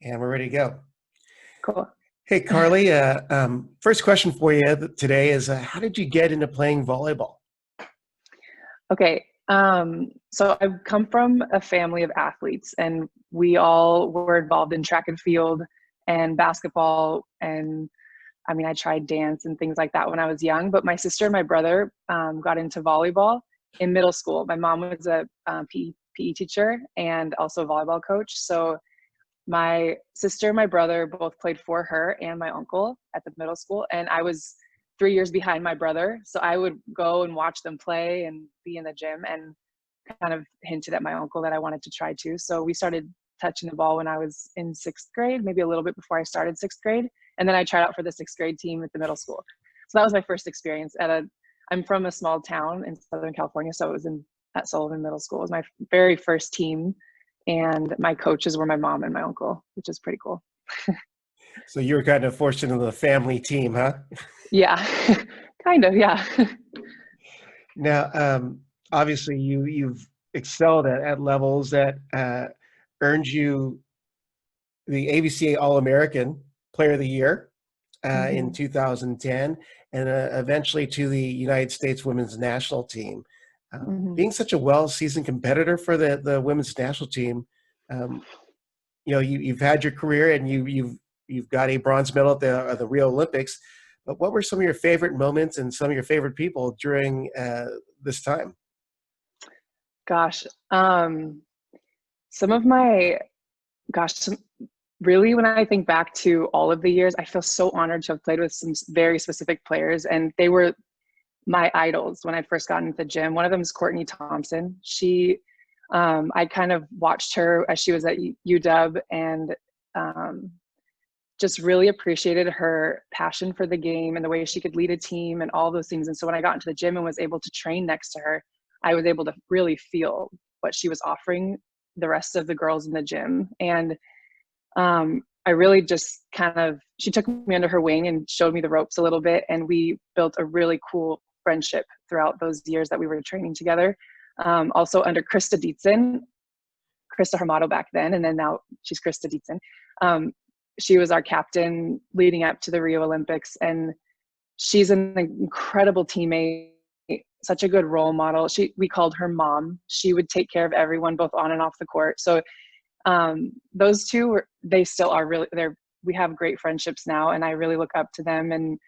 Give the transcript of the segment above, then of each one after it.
And we're ready to go. Cool. Hey, Carli, first question for you today is, how did you get into playing volleyball? Okay. So I've come from a family of athletes, and we all were involved in track and field and basketball. And I mean, I tried dance and things like that when I was young, but my sister and my brother got into volleyball in middle school. My mom was a PE teacher and also a volleyball coach. So my sister and my brother both played for her and my uncle at the middle school, and I was 3 years behind my brother, so I would go and watch them play and be in the gym, and kind of hinted at my uncle that I wanted to try too. So we started touching the ball when I was in sixth grade, maybe a little bit before I started sixth grade, and then I tried out for the sixth grade team at the middle school. So that was my first experience I'm from a small town in Southern California, so it was at Sullivan Middle School. It was my very first team, and my coaches were my mom and my uncle, which is pretty cool. So you were kind of forced into the family team, huh? Yeah, kind of, yeah. Now, obviously, you've excelled at levels that earned you the AVCA All-American Player of the Year in 2010, and eventually to the United States Women's National Team. Being such a well-seasoned competitor for the women's national team, you've had your career and you've got a bronze medal at the Rio Olympics. But what were some of your favorite moments and some of your favorite people during this time? Gosh, really, when I think back to all of the years, I feel so honored to have played with some very specific players, and they were my idols when I first got into the gym. One of them is Courtney Thompson. I kind of watched her as she was at UW, and just really appreciated her passion for the game and the way she could lead a team and all those things. And so when I got into the gym and was able to train next to her, I was able to really feel what she was offering the rest of the girls in the gym. And I really just she took me under her wing and showed me the ropes a little bit. And we built a really cool friendship throughout those years that we were training together. Also under Krista Hermato back then, and then now she's Krista Dietzen. She was our captain leading up to the Rio Olympics, and she's an incredible teammate, such a good role model. We called her mom. She would take care of everyone, both on and off the court. So those two, they still are really there. We have great friendships now, and I really look up to them. And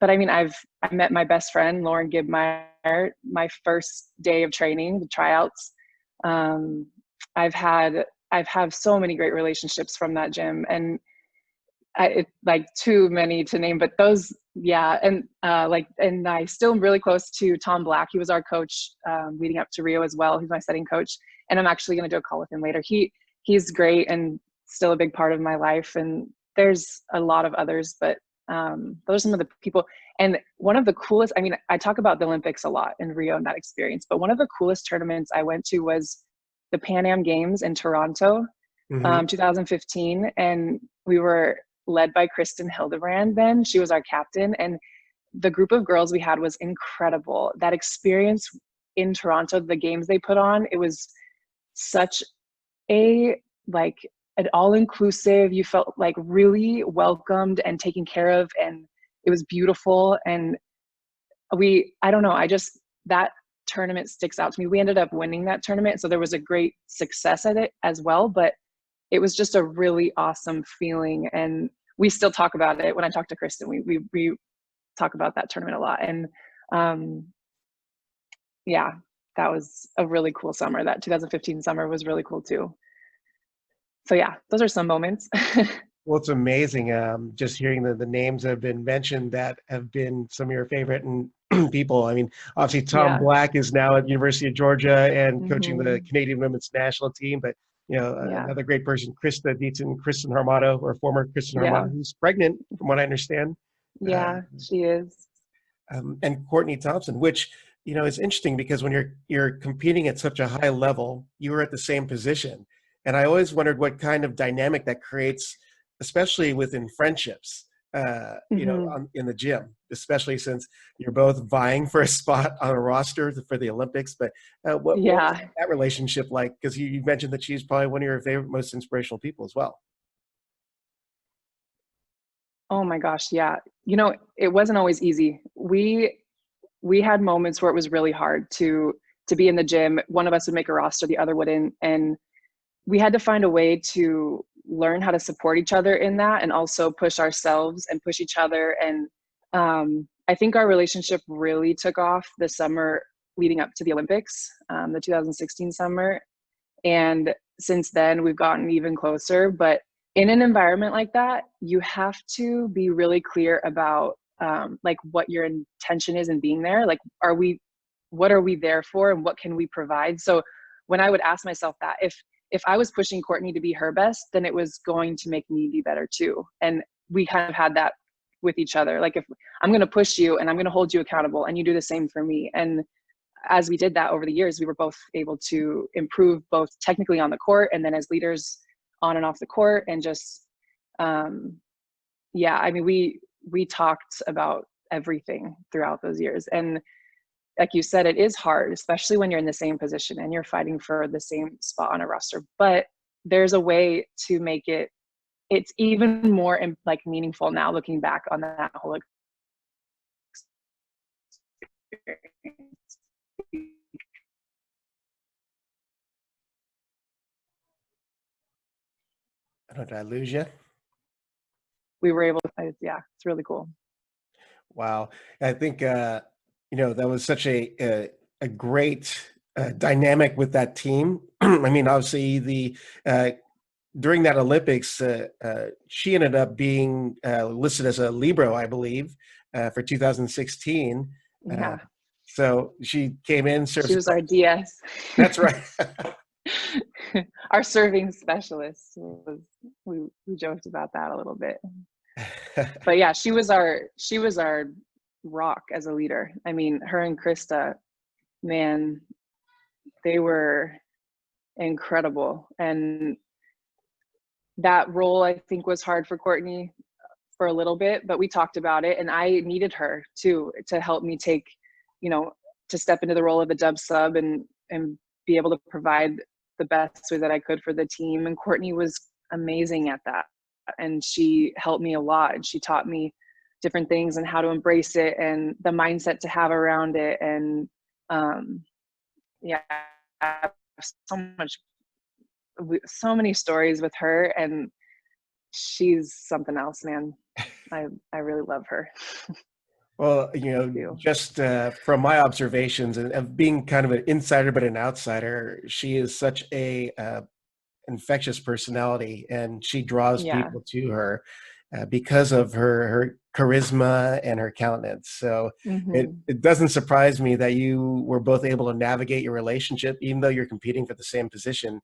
but I mean, I met my best friend Lauren Gibmeyer my first day of training, the tryouts. I've had so many great relationships from that gym, and it's like too many to name, but those, yeah. And and I still am really close to Tom Black. He was our coach leading up to Rio as well. He's my setting coach, and I'm actually going to do a call with him later. He's great and still a big part of my life. And there's a lot of others, but those are some of the people. And one of the coolest, I mean, I talk about the Olympics a lot in Rio and that experience, but one of the coolest tournaments I went to was the Pan Am Games in Toronto, 2015. And we were led by Kristen Hildebrand then. She was our captain. And the group of girls we had was incredible. That experience in Toronto, the games they put on, it was such an all-inclusive, you felt like really welcomed and taken care of, and it was beautiful. And I don't know, that tournament sticks out to me. We ended up winning that tournament, so there was a great success at it as well, but it was just a really awesome feeling. And we still talk about it. When I talk to Kristen, we talk about that tournament a lot. And yeah, that was a really cool summer. That 2015 summer was really cool too. So yeah, those are some moments. Well, it's amazing just hearing the names that have been mentioned that have been some of your favorite people. I mean, obviously Tom Black is now at University of Georgia and coaching the Canadian women's national team, but another great person, Krista Dietzen, Kristen Hermato, or former Kristen Hermato, who's pregnant from what I understand. Yeah, she is. And Courtney Thompson, which, is interesting because when you're competing at such a high level, you were at the same position. And I always wondered what kind of dynamic that creates, especially within friendships, in the gym, especially since you're both vying for a spot on a roster for the Olympics. But what was that relationship like? Because you mentioned that she's probably one of your favorite, most inspirational people as well. Oh my gosh, yeah. You know, it wasn't always easy. We had moments where it was really hard to be in the gym. One of us would make a roster, the other wouldn't, and we had to find a way to learn how to support each other in that, and also push ourselves and push each other. And I think our relationship really took off the summer leading up to the Olympics, the 2016 summer. And since then, we've gotten even closer. But in an environment like that, you have to be really clear about like what your intention is in being there. Like, what are we there for, and what can we provide? So when I would ask myself that, if I was pushing Courtney to be her best, then it was going to make me be better too. And we kind of had that with each other. Like, if I'm going to push you and I'm going to hold you accountable, and you do the same for me. And as we did that over the years, we were both able to improve both technically on the court, and then as leaders on and off the court. And just, yeah, I mean, we talked about everything throughout those years. And like you said, it is hard, especially when you're in the same position and you're fighting for the same spot on a roster. But there's a way to make it's even more like meaningful now, looking back on that whole experience. Did I lose you? We were able to, yeah, it's really cool. Wow. I think, you know, that was such a great dynamic with that team. I mean, obviously during that Olympics, she ended up being listed as a Libero, I believe, for 2016. Yeah. So she came in. She was our DS. That's right. Our serving specialist. We joked about that a little bit. But yeah, she was our rock as a leader. I mean, her and Krista, man, they were incredible. And that role, I think, was hard for Courtney for a little bit, but we talked about it, and I needed her too to help me take, you know, to step into the role of a dub sub and be able to provide the best way that I could for the team. And Courtney was amazing at that. And she helped me a lot, and she taught me different things and how to embrace it and the mindset to have around it. And yeah, so many stories with her, and she's something else, man. I really love her. Well, you know, just from my observations and of being kind of an insider but an outsider, she is such a infectious personality, and she draws people to her because of her charisma and her countenance. So it doesn't surprise me that you were both able to navigate your relationship, even though you're competing for the same position.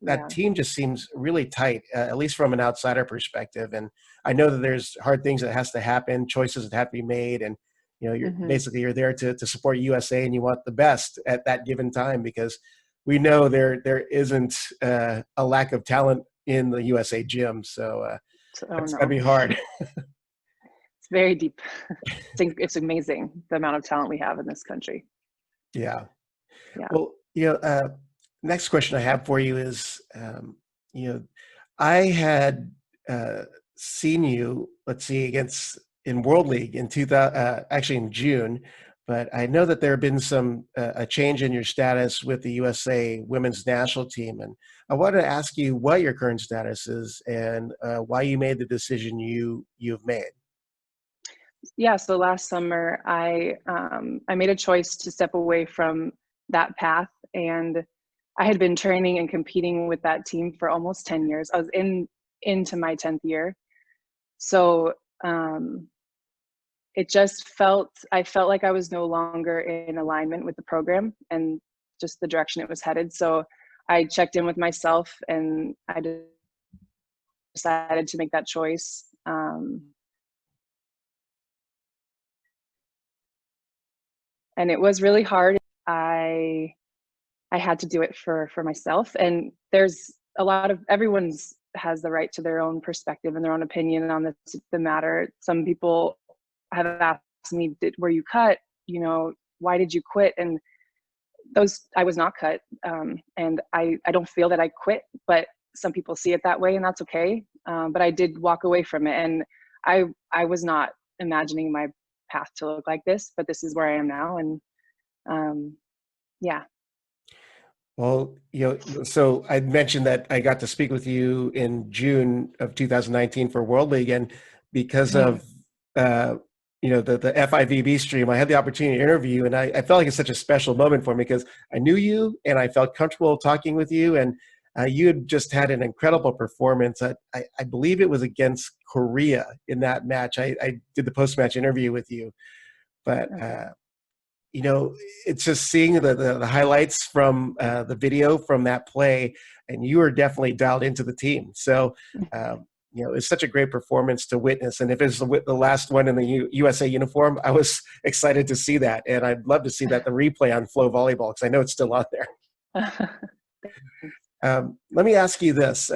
That team just seems really tight, at least from an outsider perspective. And I know that there's hard things that has to happen, choices that have to be made. And, you know, you're there to support USA, and you want the best at that given time, because we know there isn't a lack of talent in the USA gym. So it's gotta be hard. It's very deep. It's amazing the amount of talent we have in this country. Yeah. Well, you know, next question I have for you is, you know, I had seen you, let's see, in World League in actually in June, but I know that there have been some a change in your status with the USA women's national team, and I wanted to ask you what your current status is and why you made the decision you've made. Yeah, so last summer I made a choice to step away from that path, and I had been training and competing with that team for almost 10 years. I was into my 10th year. So I felt like I was no longer in alignment with the program and just the direction it was headed. So I checked in with myself, and I decided to make that choice. And it was really hard. I had to do it for myself. And there's everyone has the right to their own perspective and their own opinion on the matter. Some people have asked me, were you cut? You know, why did you quit? And I was not cut. And I don't feel that I quit, but some people see it that way, and that's okay. But I did walk away from it. And I was not imagining my path to look like this, but this is where I am now. And yeah. Well, so I mentioned that I got to speak with you in June of 2019 for World League, and because of the FIVB stream, I had the opportunity to interview you, and I felt like it's such a special moment for me because I knew you and I felt comfortable talking with you, and you had just had an incredible performance. I believe it was against Korea in that match. I did the post-match interview with you, but Okay. it's just seeing the highlights from the video from that play, and you were definitely dialed into the team. So, it's such a great performance to witness. And if it's the last one in the USA uniform, I was excited to see that. And I'd love to see the replay on Flow Volleyball because I know it's still out there. Let me ask you this.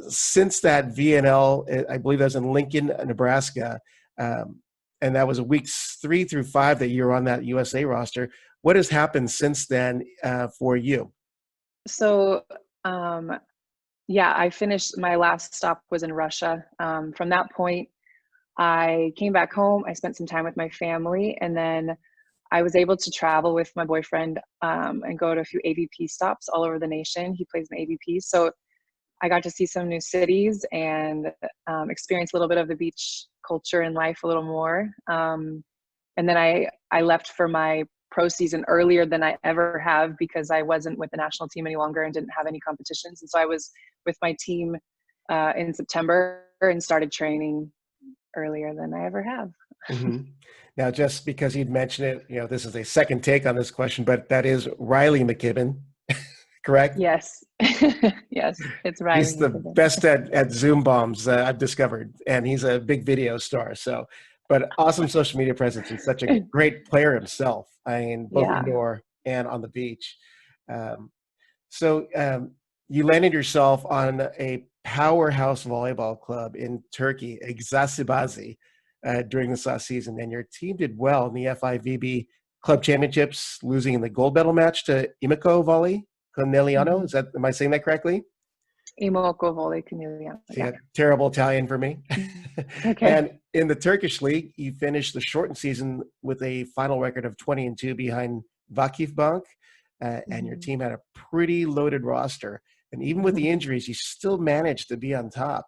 Since that VNL, I believe that was in Lincoln, Nebraska, and that was weeks 3 through 5 that you were on that USA roster. What has happened since then for you? So, I finished, my last stop was in Russia. From that point, I came back home. I spent some time with my family, and then I was able to travel with my boyfriend and go to a few AVP stops all over the nation. He plays in AVP. So I got to see some new cities and experience a little bit of the beach culture and life a little more. And then I left for my pro season earlier than I ever have because I wasn't with the national team any longer and didn't have any competitions. And so I was with my team in September and started training earlier than I ever have. Mm-hmm. Now, just because you'd mentioned it, this is a second take on this question, but that is Riley McKibben, correct? Yes. Yes, it's Riley. He's the best at Zoom bombs I've discovered, and he's a big video star. So, but awesome social media presence and such a great player himself. I mean, both indoor and on the beach. So you landed yourself on a powerhouse volleyball club in Turkey, Exacerbasi, during this last season, and your team did well in the FIVB Club Championships, losing in the gold medal match to Imiko Volley Corneliano. Mm-hmm. Am I saying that correctly? Imoko Volley Corneliano. Yeah, terrible Italian for me. Okay. And in the Turkish league, you finished the shortened season with a final record of 20-2 behind Vakif Bank, and your team had a pretty loaded roster. And even with the injuries, you still managed to be on top.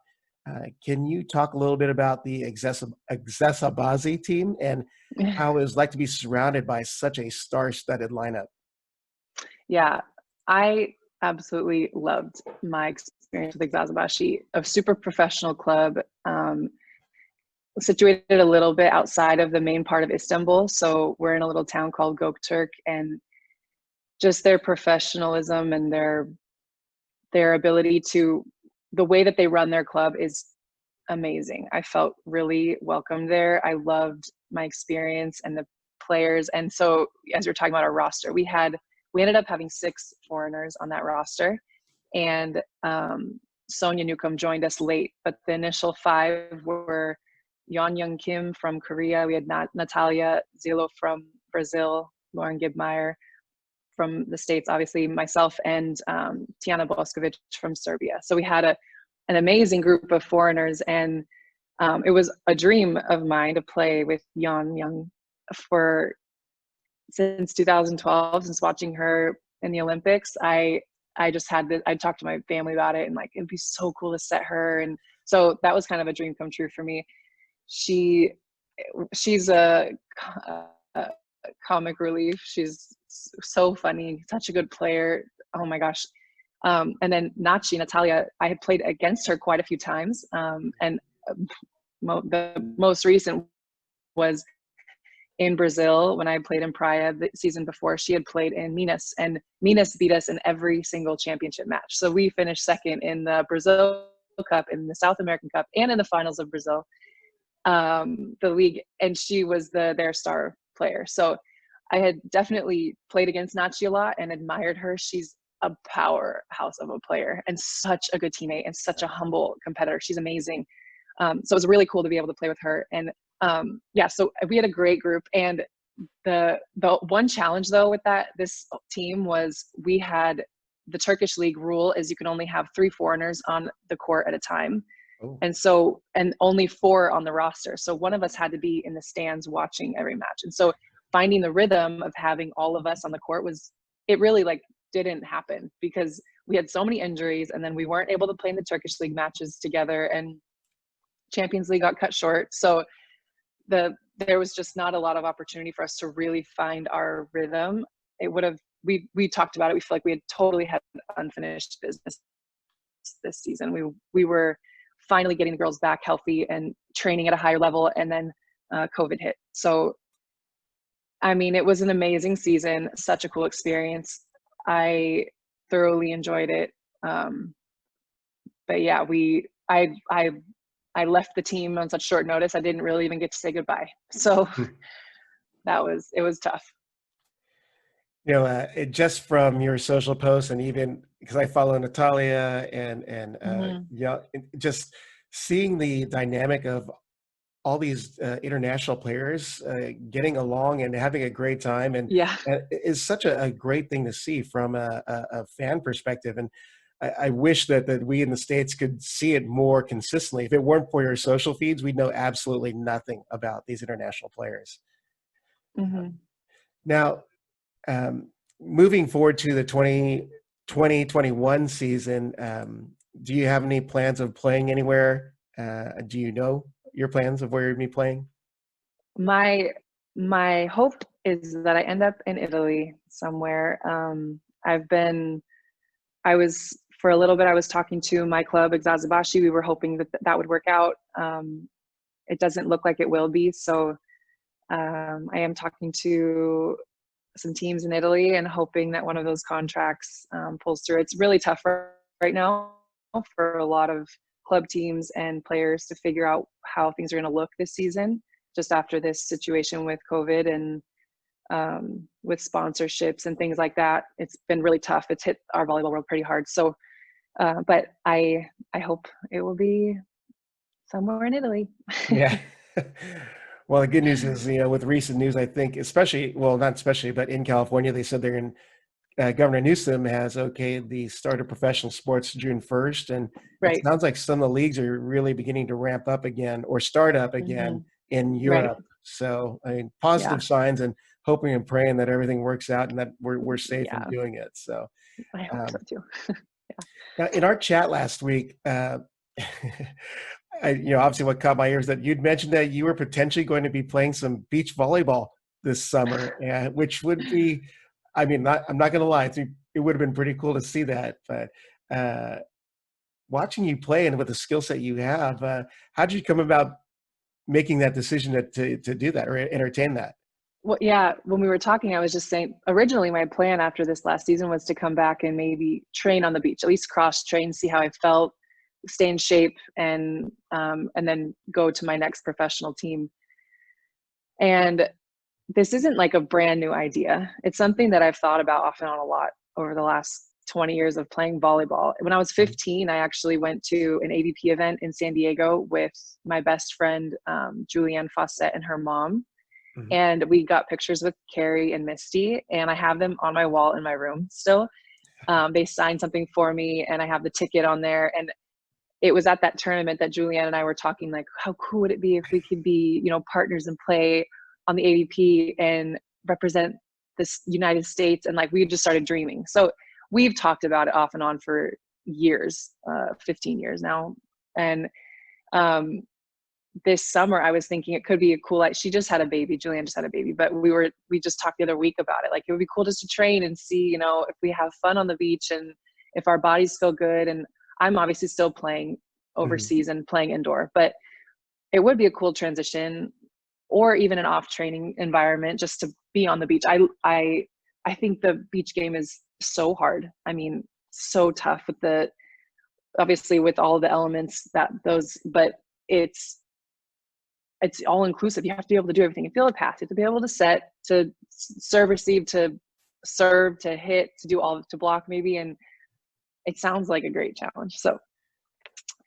Can you talk a little bit about the Exacerbasi team and how it was like to be surrounded by such a star-studded lineup? Yeah, I absolutely loved my experience with Exacerbasi, a super professional club, situated a little bit outside of the main part of Istanbul. So we're in a little town called Göktürk, and just their professionalism and their ability to, the way that they run their club is amazing. I felt really welcome there. I loved my experience and the players. And so as you're talking about our roster, we ended up having 6 foreigners on that roster, and Sonia Newcomb joined us late, but the initial 5 were Yeon Young Kim from Korea. We had Natalia Zilo from Brazil, Lauren Gibmeyer from the States, obviously myself, and Tijana Boskovic from Serbia. So we had an amazing group of foreigners, and it was a dream of mine to play with Yeon Young since 2012, since watching her in the Olympics. I talked to my family about it, and like, it'd be so cool to set her. And so that was kind of a dream come true for me. She's a comic relief. She's so funny, such a good player. Oh my gosh. And then Natalia, I had played against her quite a few times. And the most recent was in Brazil when I played in Praia the season before. She had played in Minas, and Minas beat us in every single championship match. So we finished second in the Brazil Cup, in the South American Cup, and in the finals of Brazil, the league. And she was their star player. So I had definitely played against Nachi a lot and admired her. She's a powerhouse of a player and such a good teammate and such a humble competitor. She's amazing. So it was really cool to be able to play with her. And so we had a great group. And the one challenge though with this team was, the Turkish league rule is you can only have 3 foreigners on the court at a time. Oh, And only 4 on the roster. So one of us had to be in the stands watching every match. And so finding the rhythm of having all of us on the court it really like didn't happen because we had so many injuries, and then we weren't able to play in the Turkish League matches together, and Champions League got cut short. So there was just not a lot of opportunity for us to really find our rhythm. It would have, we talked about it. We feel like we had totally had unfinished business this season. We were finally getting the girls back healthy and training at a higher level, and then COVID hit. So, I mean, it was an amazing season, such a cool experience. I thoroughly enjoyed it. But yeah, I left the team on such short notice. I didn't really even get to say goodbye. So it was tough. you know, just from your social posts, and even because I follow Natalia and yeah, just seeing the dynamic of all these international players getting along and having a great time, and Yeah. is such a great thing to see from a fan perspective. And I wish that we in the States could see it more consistently. If it weren't for your social feeds, we'd know absolutely nothing about these international players. Now, moving forward to the 2021 season, do you have any plans of playing anywhere? Do you know your plans of where you'd be playing? My hope is that I end up in Italy somewhere. For a little bit, I was talking to my club, Exazabashi. We were hoping that would work out. It doesn't look like it will be. So I am talking to some teams in Italy and hoping that one of those contracts pulls through. It's really tough right now for a lot of club teams and players to figure out how things are going to look this season, just after this situation with COVID and with sponsorships and things like that. It's been really tough. It's hit our volleyball world pretty hard. So, but I hope it will be somewhere in Italy. Yeah. Well, the good news is, you know, with recent news, I think, especially, well, not especially, but in California, they said they're in, Governor Newsom has okayed the start of professional sports June 1st. And Right. it sounds like some of the leagues are really beginning to ramp up again or start up again in Europe. Right. So, I mean, positive signs, and hoping and praying that everything works out and that we're safe in doing it. So I hope so too. now, in our chat last week, obviously what caught my ears that you'd mentioned that you were potentially going to be playing some beach volleyball this summer, which would be, I mean, I'm not going to lie, it would have been pretty cool to see that. But watching you play and with the skill set you have, how did you come about making that decision to do that or entertain that? Well, yeah, when we were talking, I was just saying, originally my plan after this last season was to come back and maybe train on the beach, at least cross train, see how I felt, stay in shape, and then go to my next professional team. And this isn't like a brand new idea. It's something that I've thought about off and on a lot over the last 20 years of playing volleyball. When I was 15, I actually went to an AVP event in San Diego with my best friend, Julianne Fawcett, and her mom. And we got pictures with Carrie and Misty, and I have them on my wall in my room still. They signed something for me, and I have the ticket on there. And it was at that tournament that Julianne and I were talking, like, how cool would it be if we could be, partners and play on the AVP and represent this United States? And like, we just started dreaming. So we've talked about it off and on for years, 15 years now. And this summer I was thinking it could be a cool, like, she just had a baby, Julianne just had a baby, but we just talked the other week about it. Like, it would be cool just to train and see, if we have fun on the beach and if our bodies feel good. And I'm obviously still playing overseas and playing indoor, but it would be a cool transition, or even an off training environment, just to be on the beach. I think the beach game is so hard. I mean, so tough obviously with all the elements but it's all inclusive. You have to be able to do everything. You feel a pass. You have to be able to set, to serve, receive, to serve, to hit, to do all, to block maybe. And it sounds like a great challenge. So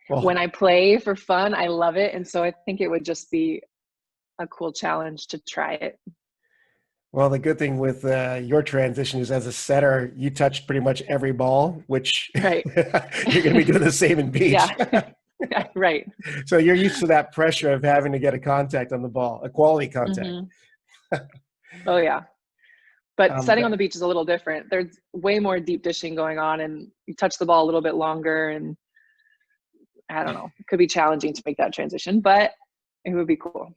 when I play for fun, I love it. And so I think it would just be a cool challenge to try it. Well, the good thing with your transition is, as a setter, you touch pretty much every ball, which right. you're going to be doing the same in beach. Yeah. Right. So you're used to that pressure of having to get a contact on the ball, a quality contact. Hmm. Oh yeah. But setting on That- the beach is a little different. There's way more deep dishing going on, and you touch the ball a little bit longer, and I don't know, it could be challenging to make that transition, but it would be cool.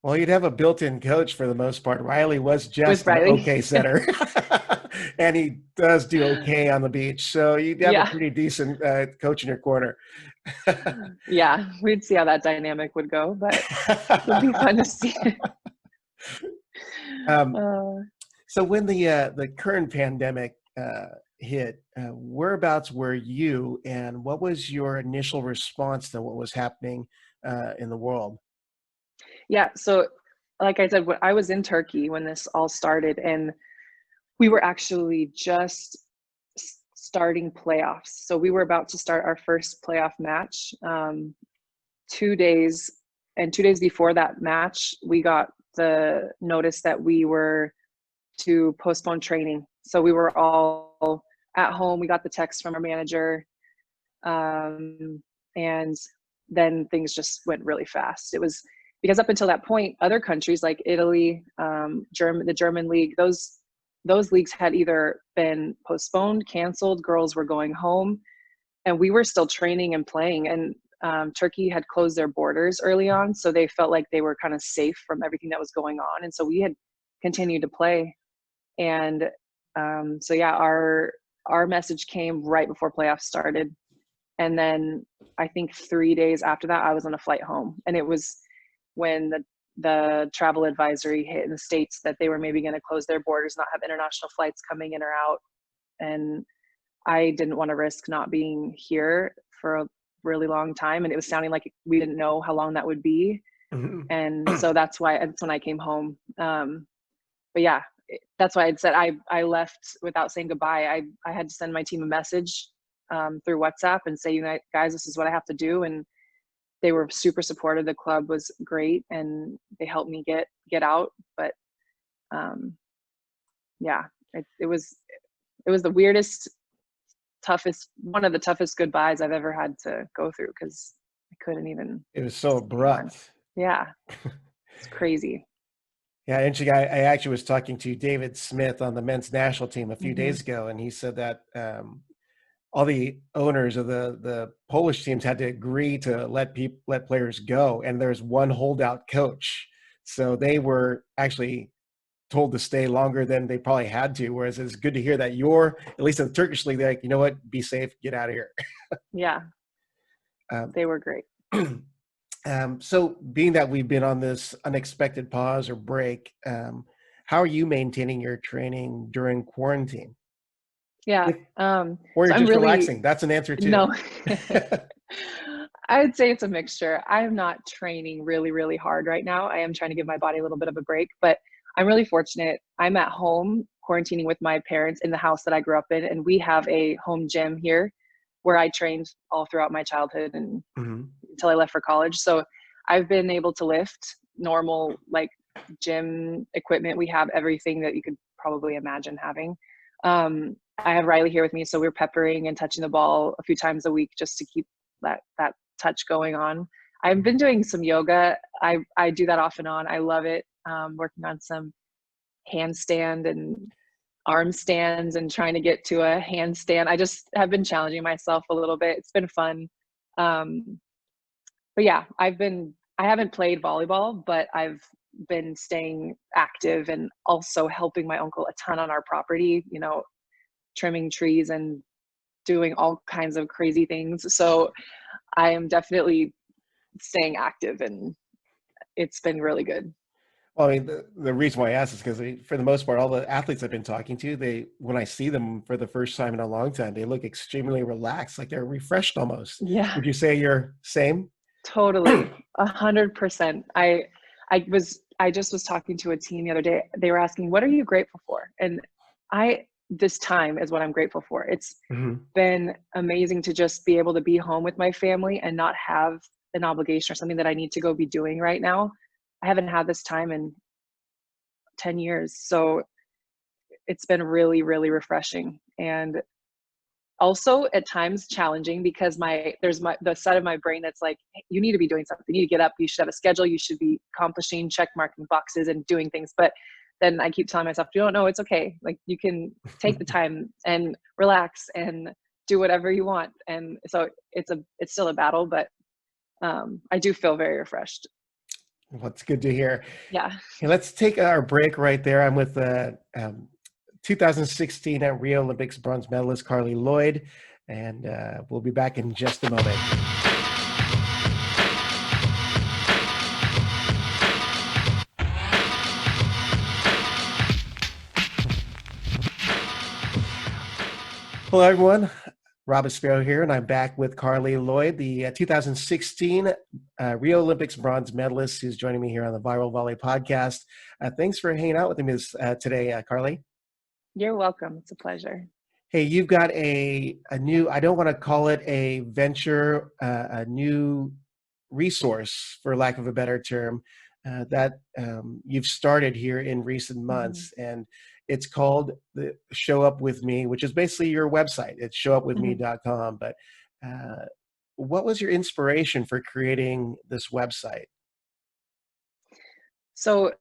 well, you'd have a built-in coach for the most part. Riley was With just an Riley. okay setter, and he does do okay on the beach. So you'd have a Yeah. pretty decent coach in your corner. Yeah. We'd see how that dynamic would go, but it would be fun to see. um, uh, so when the current pandemic hit, whereabouts were you, and what was your initial response to what was happening in the world? yeah. So, like I said, I was in Turkey when this all started, and we were actually just starting playoffs. So we were about to start our first playoff match. 2 days, and 2 days before that match, we got the notice that we were to postpone training. So we were all at home. We got the text from our manager, and then things just went really fast. It was because up until that point, other countries like Italy, the German league, those leagues had either been postponed, canceled, girls were going home, and we were still training and playing. And Turkey had closed their borders early on, so they felt like they were kind of safe from everything that was going on. And so we had continued to play. And so yeah, our message came right before playoffs started. And then I think 3 days after that, I was on a flight home. And it was when the travel advisory hit in the States that they were maybe going to close their borders, not have international flights coming in or out. And I didn't want to risk not being here for a really long time. And it was sounding like we didn't know how long that would be. Mhm. And so that's when I came home. But yeah, that's why I'd said I left without saying goodbye. I had to send my team a message through WhatsApp and say, guys, this is what I have to do. And they were super supportive. The club was great, and they helped me get out. But yeah, it was the weirdest, one of the toughest goodbyes I've ever had to go through, because I couldn't even It was so say anymore. abrupt. Yeah, it's crazy. Yeah, interesting. I actually was talking to David Smith on the men's national team a few Hmm. days ago, and he said that all the owners of the Polish teams had to agree to let players go, and there's one holdout coach, so they were actually told to stay longer than they probably had to. Whereas it's good to hear that you're, at least in the Turkish league, like, you know what, be safe, get out of here. Yeah, Um, they were great. so being that we've been on this unexpected pause or break, how are you maintaining your training during quarantine? Yeah. Or So you're I'm just really, relaxing? That's an answer too. no, I'd say it's a mixture. I'm not training really, really hard right now. I am trying to give my body a little bit of a break, but I'm really fortunate. I'm at home quarantining with my parents in the house that I grew up in, and we have a home gym here where I trained all throughout my childhood and Mhm. until I left for college. So I've been able to lift normal, like, gym equipment. We have everything that you could probably imagine having. I have Riley here with me, so we're peppering and touching the ball a few times a week just to keep that touch going on. I've been doing some yoga. I do that off and on. I love it. Working on some handstand and arm stands and trying to get to a handstand. I just have been challenging myself a little bit. It's been fun. But yeah, I haven't played volleyball, but I've been staying active and also helping my uncle a ton on our property, trimming trees and doing all kinds of crazy things. So I am definitely staying active, and it's been really good. Well, I mean, the reason why I ask is because for the most part, all the athletes I've been talking to, when I see them for the first time in a long time, they look extremely relaxed, like they're refreshed almost. Yeah, Would you say you're same? totally. 100%. I just was talking to a team the other day. They were asking, what are you grateful for? And this time is what I'm grateful for. It's Mhm. been amazing to just be able to be home with my family and not have an obligation or something that I need to go be doing right now. I haven't had this time in 10 years. So it's been really, really refreshing. And also at times challenging because the side of my brain that's like, hey, you need to be doing something. You need to get up. You should have a schedule. You should be accomplishing, check marking boxes and doing things. But then I keep telling myself, you don't know, it's okay. Like you can take the time and relax and do whatever you want. And so it's still a battle, but I do feel very refreshed. Well, it's good to hear. Yeah. Okay, let's take our break right there. I'm with 2016 at Rio Olympics bronze medalist Carli Lloyd, and we'll be back in just a moment. Hello, everyone. Robert Sparrow here, and I'm back with Carli Lloyd, the 2016 Rio Olympics bronze medalist, who's joining me here on the Viral Volley Podcast. Thanks for hanging out with me today, Carli. You're welcome. It's a pleasure. Hey, you've got a new, I don't want to call it a venture, a new resource, for lack of a better term, that you've started here in recent months. Mm-hmm. And it's called the Show Up With Me, which is basically your website. It's showupwithme.com. But what was your inspiration for creating this website? So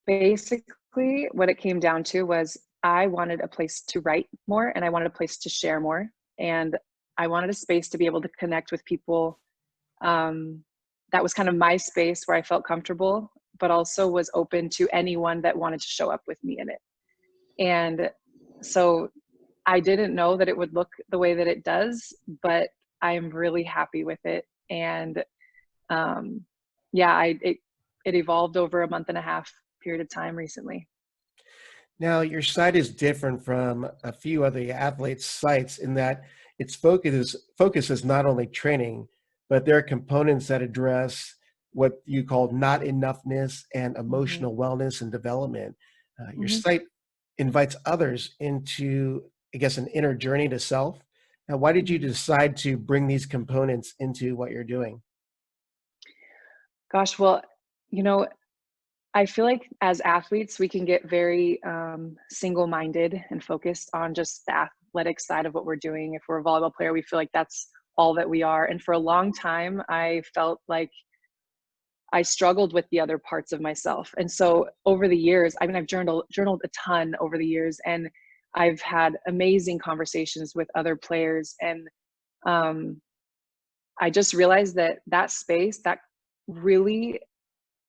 basically what it came down to was I wanted a place to write more and I wanted a place to share more. And I wanted a space to be able to connect with people. That was kind of my space where I felt comfortable, but also was open to anyone that wanted to show up with me in it. And so I didn't know that it would look the way that it does, but I'm really happy with it. And it evolved over a month and a half period of time recently. Now, your site is different from a few other athletes' sites in that its focus is not only training, but there are components that address what you call not enoughness and emotional wellness and development. Your site invites others into, I guess, an inner journey to self. Now, why did you decide to bring these components into what you're doing? Gosh, well, I feel like as athletes, we can get very single-minded and focused on just the athletic side of what we're doing. If we're a volleyball player, we feel like that's all that we are. And for a long time, I felt like I struggled with the other parts of myself. And so over the years, I've journaled a ton over the years, and I've had amazing conversations with other players. And I just realized that space, that really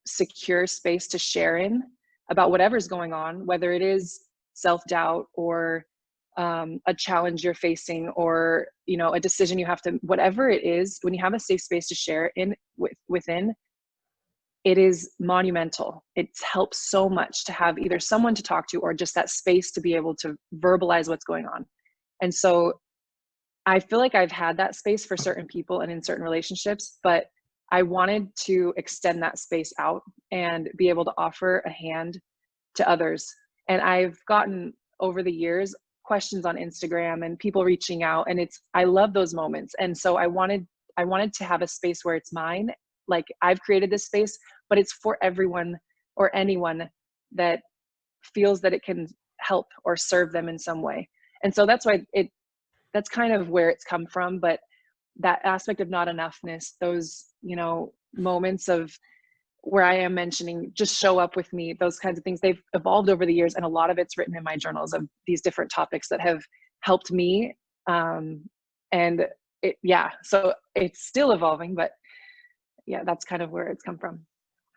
secure space to share in about whatever's going on, whether it is self-doubt or a challenge you're facing or, a decision you have to, whatever it is, when you have a safe space to share within, it is monumental. It helps so much to have either someone to talk to or just that space to be able to verbalize what's going on. And so I feel like I've had that space for certain people and in certain relationships, but I wanted to extend that space out and be able to offer a hand to others. And I've gotten over the years questions on Instagram and people reaching out, and I love those moments. And so I wanted to have a space where it's mine. Like I've created this space, but it's for everyone or anyone that feels that it can help or serve them in some way. And so that's why that's kind of where it's come from. But that aspect of not enoughness, those, moments of where I am mentioning, just show up with me, those kinds of things, they've evolved over the years. And a lot of it's written in my journals of these different topics that have helped me. So it's still evolving, but yeah, that's kind of where it's come from.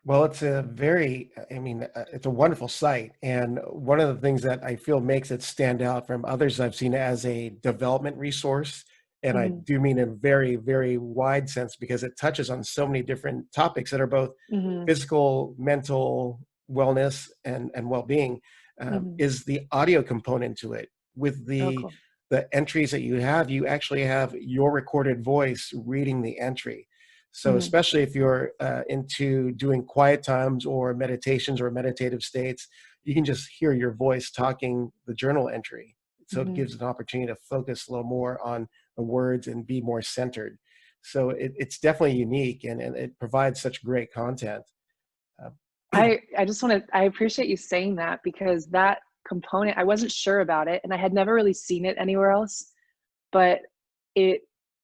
Well, it's it's a wonderful site. And one of the things that I feel makes it stand out from others I've seen as a development resource, and I do mean in a very, very wide sense, because it touches on so many different topics that are both physical, mental wellness, and well-being, is the audio component to it. With the entries that you actually have your recorded voice reading the entry. So especially if you're into doing quiet times or meditations or meditative states, you can just hear your voice talking the journal entry. So it gives an opportunity to focus a little more on the words and be more centered. So it's definitely unique, and it provides such great content. I appreciate you saying that, because that component, I wasn't sure about it and I had never really seen it anywhere else. but it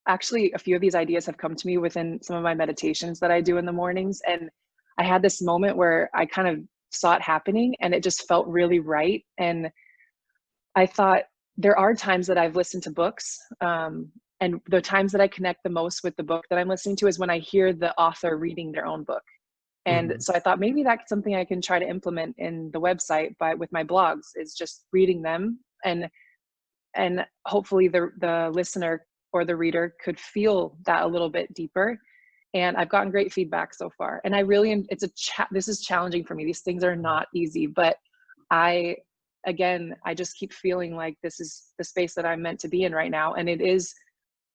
actually, a few of these ideas have come to me within some of my meditations that I do in the mornings. And I had this moment where I kind of saw it happening and it just felt really right. And I thought, there are times that I've listened to books, and the times that I connect the most with the book that I'm listening to is when I hear the author reading their own book. And Mhm. so I thought maybe that's something I can try to implement in the website, but with my blogs, is just reading them, and hopefully the listener or the reader could feel that a little bit deeper. And I've gotten great feedback so far. And I really am, this is challenging for me. These things are not easy, but I I just keep feeling like this is the space that I'm meant to be in right now, and it is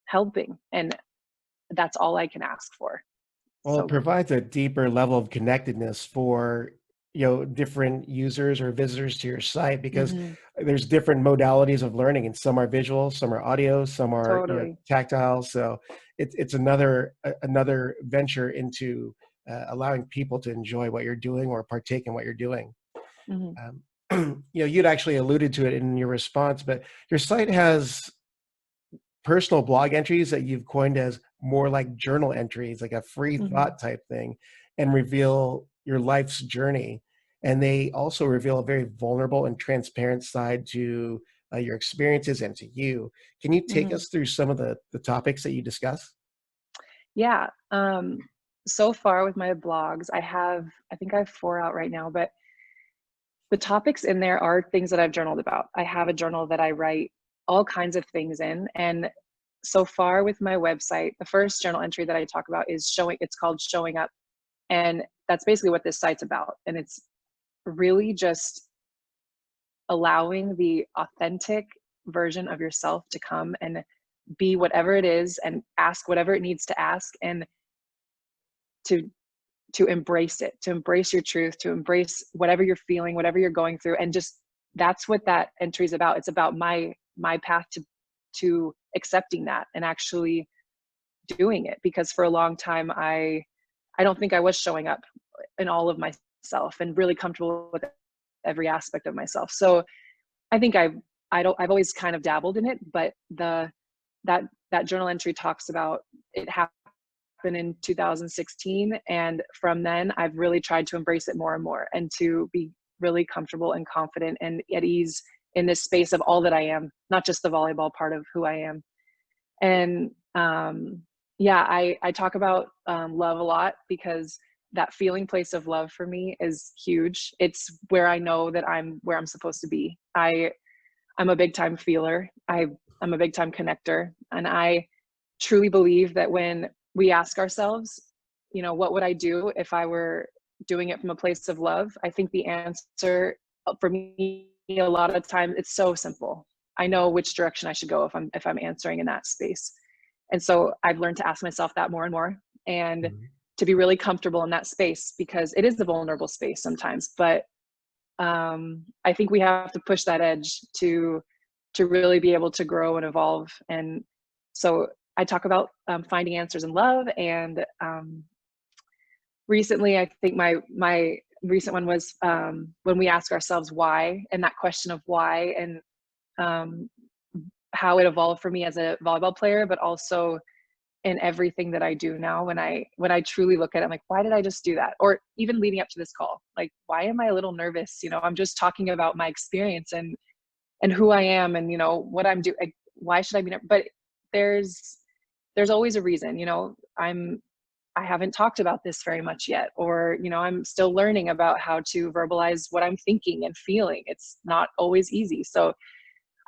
helping, and that's all I can ask for. Well, it So provides a deeper level of connectedness for, different users or visitors to your site, because mhm, there's different modalities of learning, and some are visual, some are audio, some are, totally. tactile. So it's another venture into allowing people to enjoy what you're doing or partake in what you're doing. Mhm, You'd actually alluded to it in your response, but your site has personal blog entries that you've coined as more like journal entries, like a free mhm, thought type thing, and reveal your life's journey. And they also reveal a very vulnerable and transparent side to your experiences and to you. Can you take mhm. us through some of the topics that you discuss? Yeah. So far with my blogs, I think I have 4 out right now, but the topics in there are things that I've journaled about. I have a journal that I write all kinds of things in. And so far with my website, the first journal entry that I talk about is it's called Showing Up. And that's basically what this site's about. And it's really just allowing the authentic version of yourself to come and be whatever it is and ask whatever it needs to ask, and to to embrace it, to embrace your truth, to embrace whatever you're feeling, whatever you're going through. And just, that's what that entry is about. It's about my path to accepting that and actually doing it. Because for a long time, I don't think I was showing up in all of myself and really comfortable with every aspect of myself. So I think I've always kind of dabbled in it, but that that journal entry talks about it happened in 2016, and from then I've really tried to embrace it more and more, and to be really comfortable and confident and at ease in this space of all that I am, not just the volleyball part of who I am. And yeah, I talk about love a lot, because that feeling place of love for me is huge. It's where I know that I'm where I'm supposed to be. I'm a big time feeler. I'm a big time connector. And I truly believe that when we ask ourselves, what would I do if I were doing it from a place of love? I think the answer for me, a lot of times, it's so simple. I know which direction I should go if I'm answering in that space. And so I've learned to ask myself that more and more, and Mhm. to be really comfortable in that space, because it is a vulnerable space sometimes. But I think we have to push that edge to really be able to grow and evolve. And so I talk about finding answers in love. And recently, I think my recent one was when we ask ourselves why, and that question of why, and um, how it evolved for me as a volleyball player, but also in everything that I do now. When I truly look at it, I'm like, why did I just do that? Or even leading up to this call, like, why am I a little nervous? I'm just talking about my experience and who I am, and what I'm doing. Like, why should I be but there's there's always a reason. I haven't talked about this very much yet, or I'm still learning about how to verbalize what I'm thinking and feeling. It's not always easy. So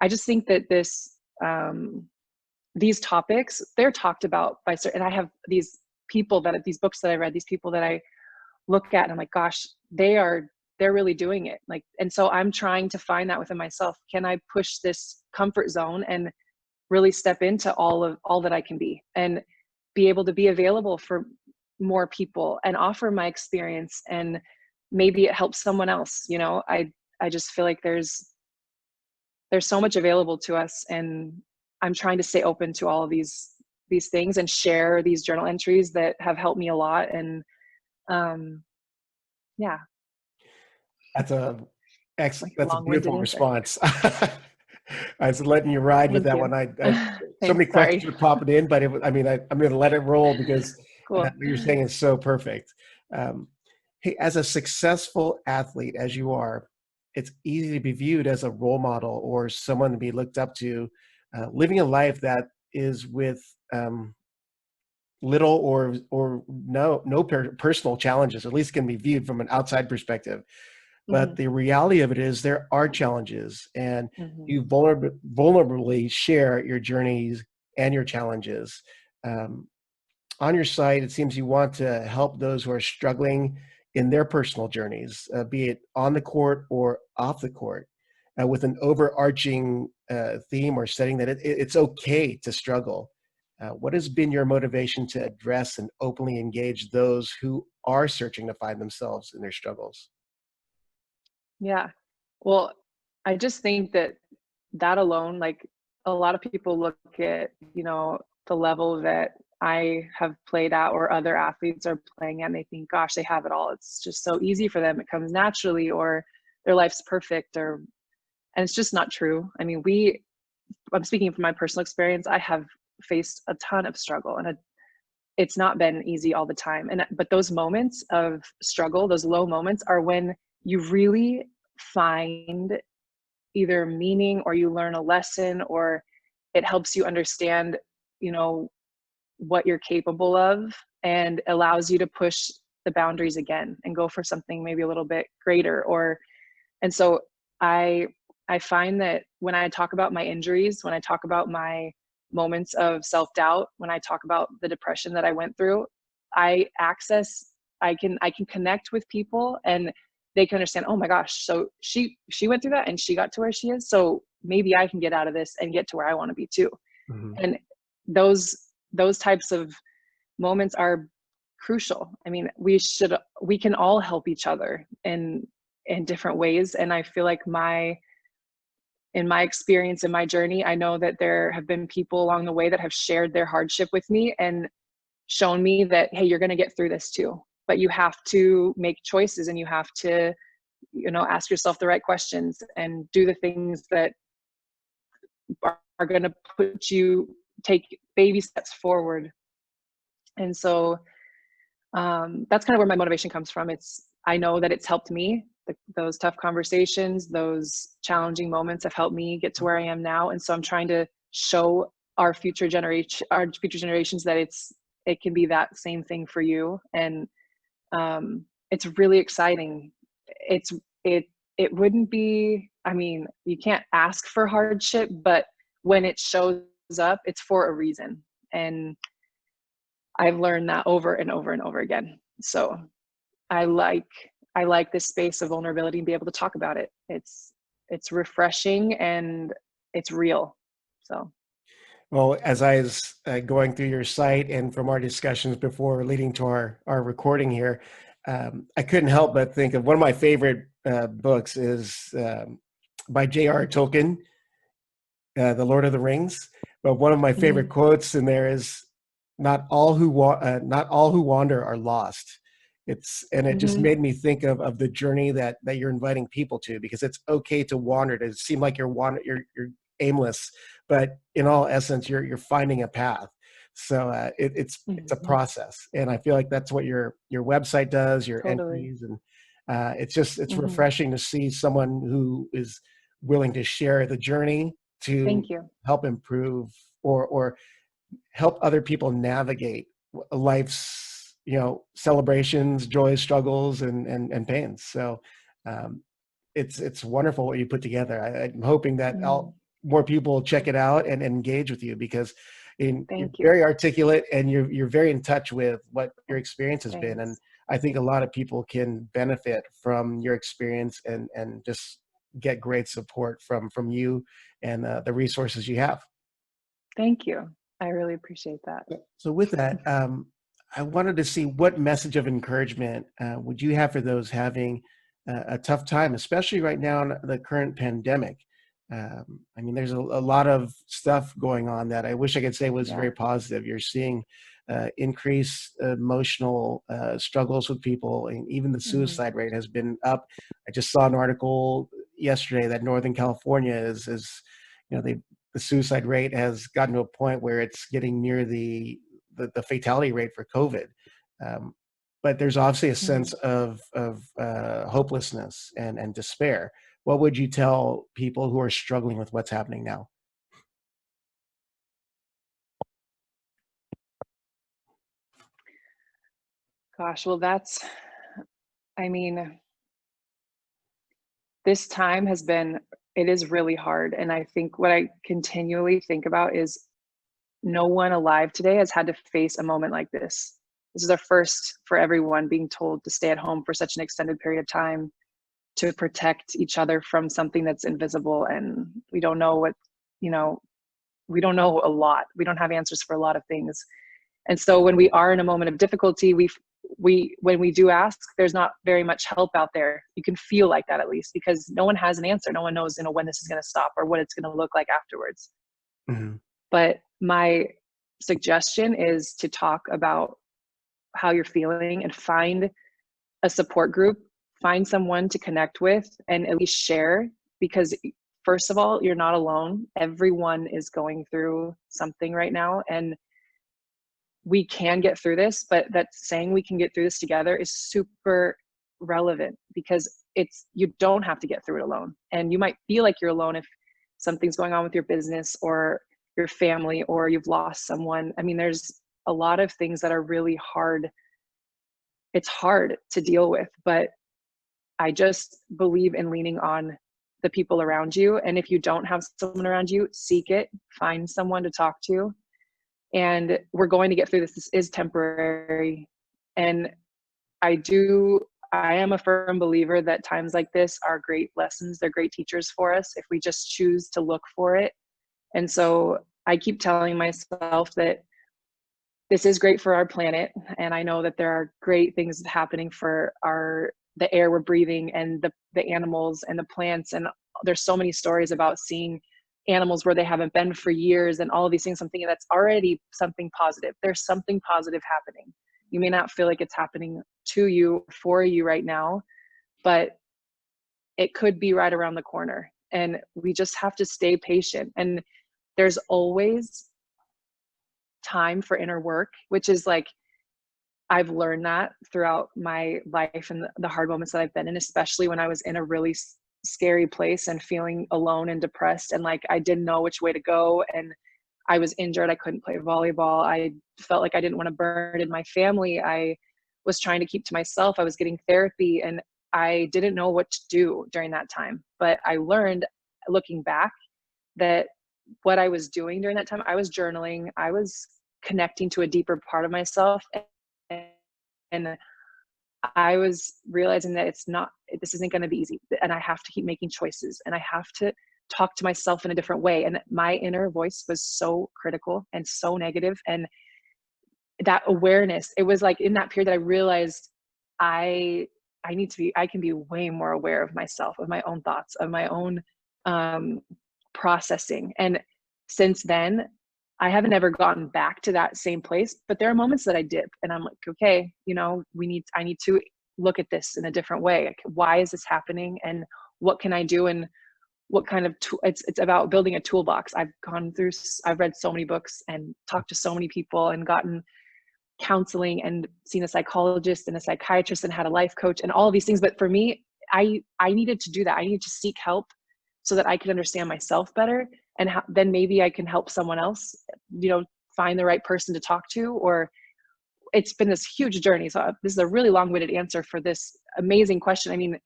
I just think that these topics, they're talked about by certain, and I have these books that I read, these people that I look at, and I'm like, gosh, they're really doing it. Like, and so I'm trying to find that within myself. Can I push this comfort zone and really step into all that I can be, and be able to be available for more people and offer my experience, and maybe it helps someone else. I just feel like there's so much available to us, and I'm trying to stay open to all of these things and share these journal entries that have helped me a lot. And yeah, That's like that's a long-winded beautiful answer. response. I was letting you ride with Thank that you. one. I so many Thanks. questions Sorry. were popping in, but I'm going to let it roll because Cool. what you're saying is so perfect. Um, hey, as a successful athlete as you are, it's easy to be viewed as a role model or someone to be looked up to, living a life that is with little or no personal challenges. At least can be viewed from an outside perspective. But Hmm. the reality of it is there are challenges, and Hmm. you vulnerably share your journeys and your challenges. Um, on your site, it seems you want to help those who are struggling in their personal journeys, be it on the court or off the court, with an overarching theme or setting that it's okay to struggle. What has been your motivation to address and openly engage those who are searching to find themselves in their struggles? Yeah. Well, I just think that that alone, like a lot of people look at, the level that I have played at or other athletes are playing at, and they think, gosh, they have it all. It's just so easy for them. It comes naturally, or their life's perfect, and it's just not true. I mean, I'm speaking from my personal experience. I have faced a ton of struggle, and it's not been easy all the time. But those moments of struggle, those low moments, are when you really find either meaning, or you learn a lesson, or it helps you understand, you know, what you're capable of, and allows you to push the boundaries again and go for something maybe a little bit greater. And so I I find that when I talk about my injuries, when I talk about my moments of self-doubt, when I talk about the depression that I went through, I access I can connect with people, and they can understand, oh my gosh, so she went through that and she got to where she is. So maybe I can get out of this and get to where I want to be too. Mhm. And those types of moments are crucial. I mean, we can all help each other in different ways. And I feel like in my experience, in my journey, I know that there have been people along the way that have shared their hardship with me and shown me that, hey, you're going to get through this too. But you have to make choices, and you have to, ask yourself the right questions and do the things that are going to take baby steps forward. And so that's kind of where my motivation comes from. I know that it's helped me. Those tough conversations, those challenging moments have helped me get to where I am now. And so I'm trying to show our future generations that it can be that same thing for you. And it's really exciting. It's it it wouldn't be. I mean, you can't ask for hardship, but when it shows up, it's for a reason. And I've learned that over and over and over again. So I like I like this space of vulnerability and be able to talk about it. It's refreshing and it's real. So Well, as I was going through your site and from our discussions before leading to our recording here, I couldn't help but think of one of my favorite books is by J.R. Tolkien, The Lord of the Rings. But one of my favorite mhm, quotes in there is, not all who wander are lost." And it just mhm, made me think of the journey that you're inviting people to, because it's okay to wander, to seem like you're aimless, but in all essence, you're finding a path. So it's a mhm, process, and I feel like that's what your website does, your totally. entries, and it's Mhm. refreshing to see someone who is willing to share the journey to Thank you. help improve or help other people navigate life's celebrations, joys, struggles, and pains. So um, it's wonderful what you put together. I'm hoping that Mm, more people check it out and engage with you, because you're thank you. very articulate and you're very in touch with what your experience has been. And Thanks. I think a lot of people can benefit from your experience and just get great support from you and the resources you have. Thank you. I really appreciate that. So with that, I wanted to see what message of encouragement would you have for those having a tough time, especially right now in the current pandemic. I mean, there's a lot of stuff going on that I wish I could say was Yeah. very positive. You're seeing increased emotional struggles with people, and even the Mhm. suicide rate has been up. I just saw an article yesterday that Northern California is the suicide rate has gotten to a point where it's getting near the fatality rate for COVID. But there's obviously a sense of hopelessness and despair. What would you tell people who are struggling with what's happening now? Gosh, well, I mean, this time it is really hard. And I think what I continually think about is no one alive today has had to face a moment like this. This is our first for everyone, being told to stay at home for such an extended period of time to protect each other from something that's invisible. And we don't know we don't know a lot. We don't have answers for a lot of things. And so when we are in a moment of difficulty, when we do ask, there's not very much help out there. You can feel like that, at least, because no one has an answer. No one knows, when this is going to stop or what it's going to look like afterwards. Mm-hmm. But my suggestion is to talk about how you're feeling and find a support group, find someone to connect with and at least share, because first of all, you're not alone. Everyone is going through something right now, and we can get through this, but that saying we can get through this together is super relevant, because you don't have to get through it alone. And you might feel like you're alone if something's going on with your business or your family, or you've lost someone. I mean, there's a lot of things that are really hard. It's hard to deal with, but I just believe in leaning on the people around you. And if you don't have someone around you, seek it, find someone to talk to. And we're going to get through this. This is temporary. And I am a firm believer that times like this are great lessons. They're great teachers for us if we just choose to look for it. And so I keep telling myself that this is great for our planet. And I know that there are great things happening for the air we're breathing and the animals and the plants. And there's so many stories about seeing animals where they haven't been for years and all of these things. I'm thinking that's already something positive. There's something positive happening. You may not feel like it's happening to you, for you right now, but it could be right around the corner. And we just have to stay patient. And there's always time for inner work, which is like, I've learned that throughout my life and the hard moments that I've been in, especially when I was in a really scary place and feeling alone and depressed, and like I didn't know which way to go, and I was injured. I couldn't play volleyball. I felt like I didn't want to burden my family. I was trying to keep to myself. I was getting therapy, and I didn't know what to do during that time. But I learned, looking back, that what I was doing during that time, I was journaling, I was connecting to a deeper part of myself, and I was realizing that this isn't going to be easy, and I have to keep making choices, and I have to talk to myself in a different way. And my inner voice was so critical and so negative. And that awareness, it was like in that period that I realized I can be way more aware of myself, of my own thoughts, of my own processing. And since then, I haven't ever gotten back to that same place, but there are moments that I dip and I'm like, okay, I need to look at this in a different way. Like, why is this happening? And what can I do? And what kind of it's about building a toolbox. I've read so many books and talked to so many people and gotten counseling and seen a psychologist and a psychiatrist and had a life coach and all of these things. But for me, I needed to do that. I needed to seek help so that I could understand myself better. And then maybe I can help someone else, find the right person to talk to. Or it's been this huge journey. So this is a really long-winded answer for this amazing question. I mean,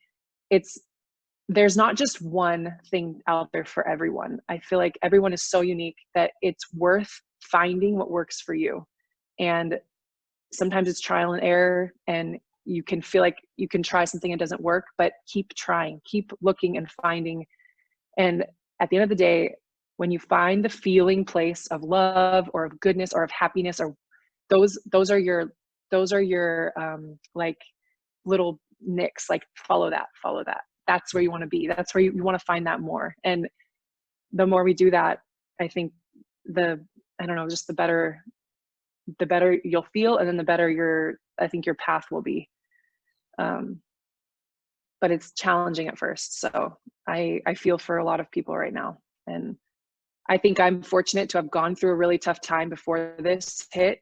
there's not just one thing out there for everyone. I feel like everyone is so unique that it's worth finding what works for you. And sometimes it's trial and error, and you can feel like you can try something and it doesn't work, but keep trying, keep looking and finding. And at the end of the day, when you find the feeling place of love or of goodness or of happiness, or those are your like little nicks, like follow that. That's where you want to be. That's where you want to find that more. And the more we do that, I think just the better you'll feel, and then the better I think your path will be. But it's challenging at first. So I feel for a lot of people right now. And I think I'm fortunate to have gone through a really tough time before this hit,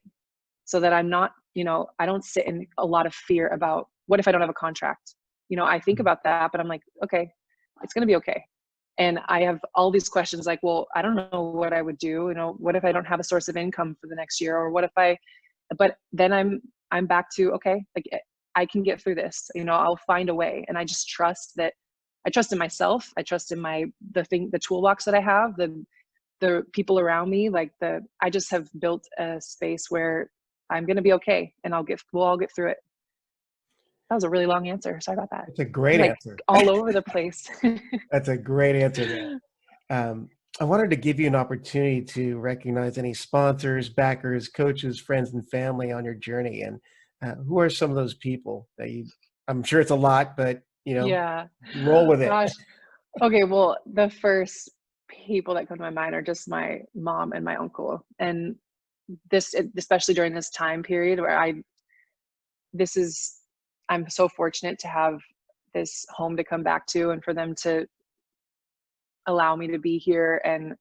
so that I'm not, I don't sit in a lot of fear about what if I don't have a contract. I think about that, but I'm like, okay, it's going to be okay. And I have all these questions like, well, I don't know what I would do. What if I don't have a source of income for the next year? Or what if but then I'm back to, okay, like I can get through this, I'll find a way. And I just trust that I trust in myself. I trust in the toolbox that I have, the people around me, I just have built a space where I'm going to be okay. And we'll all get through it. That was a really long answer. Sorry about that. It's a great answer. All over the place. That's a great answer. I wanted to give you an opportunity to recognize any sponsors, backers, coaches, friends, and family on your journey. And who are some of those people that I'm sure it's a lot, but, Yeah. roll with it. Gosh. Okay. Well, the first people that come to my mind are just my mom and my uncle. And this, especially during this time period where I'm so fortunate to have this home to come back to and for them to allow me to be here. And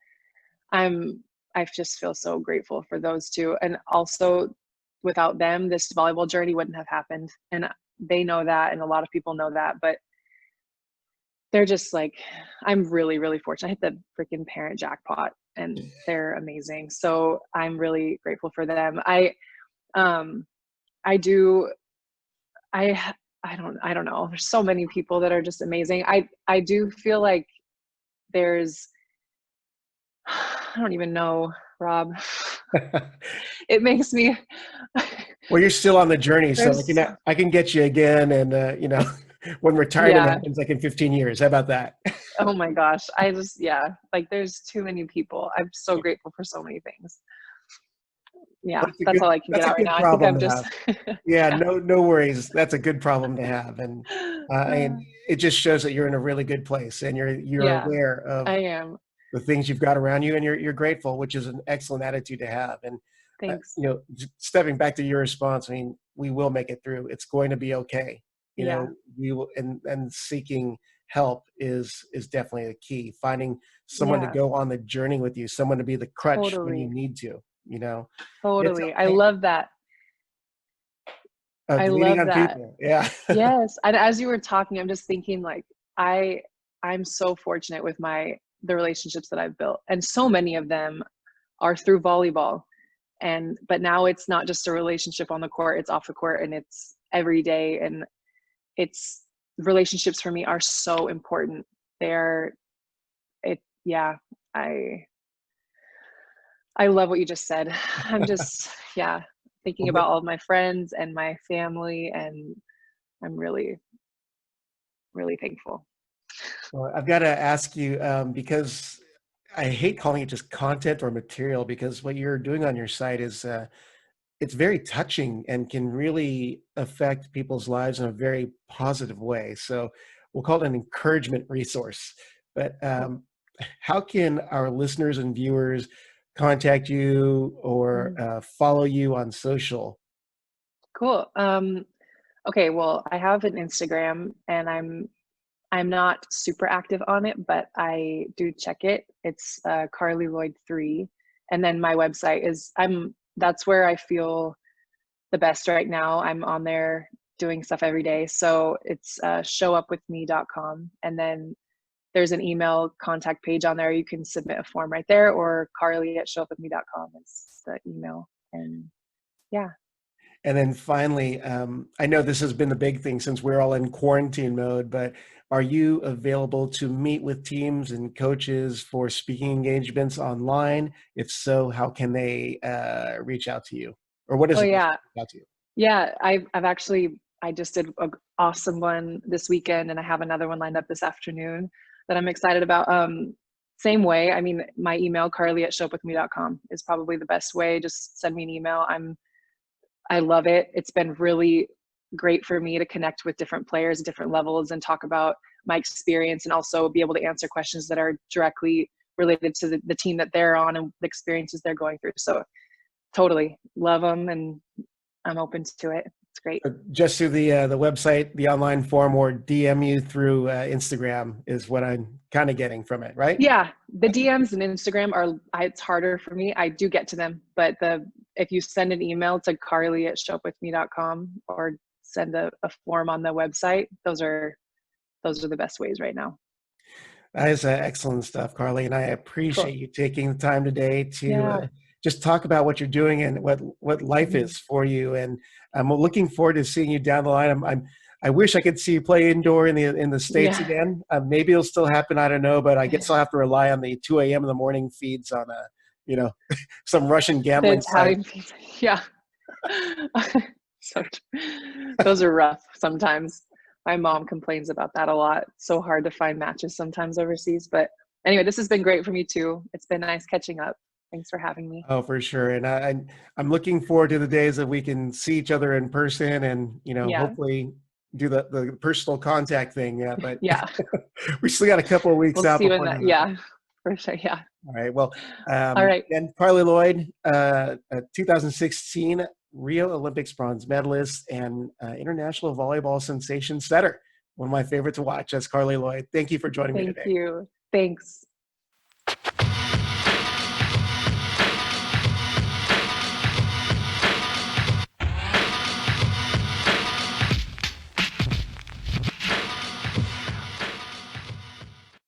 I just feel so grateful for those two. And also without them, this volleyball journey wouldn't have happened. And they know that. And a lot of people know that, but they're just I'm really, really fortunate. I hit the freaking parent jackpot and they're amazing. So I'm really grateful for them. I don't know. There's so many people that are just amazing. I do feel like I don't even know, Rob. It makes me. Well, you're still on the journey, so I can get you again, and when retirement happens, like in 15 years. How about that? Oh my gosh, there's too many people. I'm so grateful for so many things. Yeah, that's all I can get out right now. I think I'm just. Yeah, no worries. That's a good problem to have, and it just shows that you're in a really good place, and you're aware of. I am. The things you've got around you, and you're grateful, which is an excellent attitude to have. And thanks. Stepping back to your response, I mean, we will make it through. It's going to be okay. We will, and seeking help is definitely the key. Finding someone to go on the journey with you, someone to be the crutch when you need to. Totally. I love that. I love that. People. Yeah. Yes. And as you were talking, I'm just thinking I'm so fortunate with the relationships that I've built, and so many of them are through volleyball. But now it's not just a relationship on the court, it's off the court, and it's every day. And relationships for me are so important. I love what you just said. I'm just, thinking about all of my friends and my family, and I'm really, really thankful. Well, I've got to ask you, because I hate calling it just content or material, because what you're doing on your site is, it's very touching and can really affect people's lives in a very positive way. So we'll call it an encouragement resource. But how can our listeners and viewers contact you or follow you on social? Cool. Okay, well, I have an Instagram, and I'm not super active on it, but I do check it. It's Carli Lloyd 3. And then my website that's where I feel the best right now. I'm on there doing stuff every day. So it's showupwithme.com. And then there's an email contact page on there. You can submit a form right there, or Carli@showupwithme.com is the email. And yeah. And then finally, I know this has been the big thing since we're all in quarantine mode, but are you available to meet with teams and coaches for speaking engagements online? If so, how can they reach out to you? Or what is it reach out to you? Yeah, I just did an awesome one this weekend, and I have another one lined up this afternoon that I'm excited about. Same way, I mean, my email, Carli@showupwithme.com, is probably the best way. Just send me an email. I love it. It's been really great for me to connect with different players at different levels and talk about my experience, and also be able to answer questions that are directly related to the team that they're on and the experiences they're going through. So totally love them, and I'm open to it. It's great. Just through the website, the online form, or DM you through Instagram is what I'm kind of getting from it, right? Yeah, the DMs and Instagram it's harder for me. I do get to them, but if you send an email to carli@shopwithme.com or send a form on the website, those are the best ways right now. That is excellent stuff, Carli, and I appreciate Cool. you taking the time today to Yeah. just talk about what you're doing and what life is for you. And I'm looking forward to seeing you down the line. I wish I could see you play indoor in the States Yeah. again. Maybe it'll still happen. I don't know, but I guess I'll have to rely on the 2 a.m. in the morning feeds on some Russian gambling The site. Italian pizza. Yeah. So those are rough sometimes. My mom complains about that a lot. It's so hard to find matches sometimes overseas. But anyway, this has been great for me too. It's been nice catching up. Thanks for having me. Oh, for sure. And I'm looking forward to the days that we can see each other in person and, Yeah. hopefully do the personal contact thing. Yeah, but Yeah. we still got a couple of weeks We'll out see when before that. that. Yeah, for sure. Yeah. All right. Well, All right. and Carli Lloyd, 2016 Rio Olympics bronze medalist and international volleyball sensation setter. One of my favorite to watch. That's Carli Lloyd. Thank you for joining me Thank today. you. Thanks.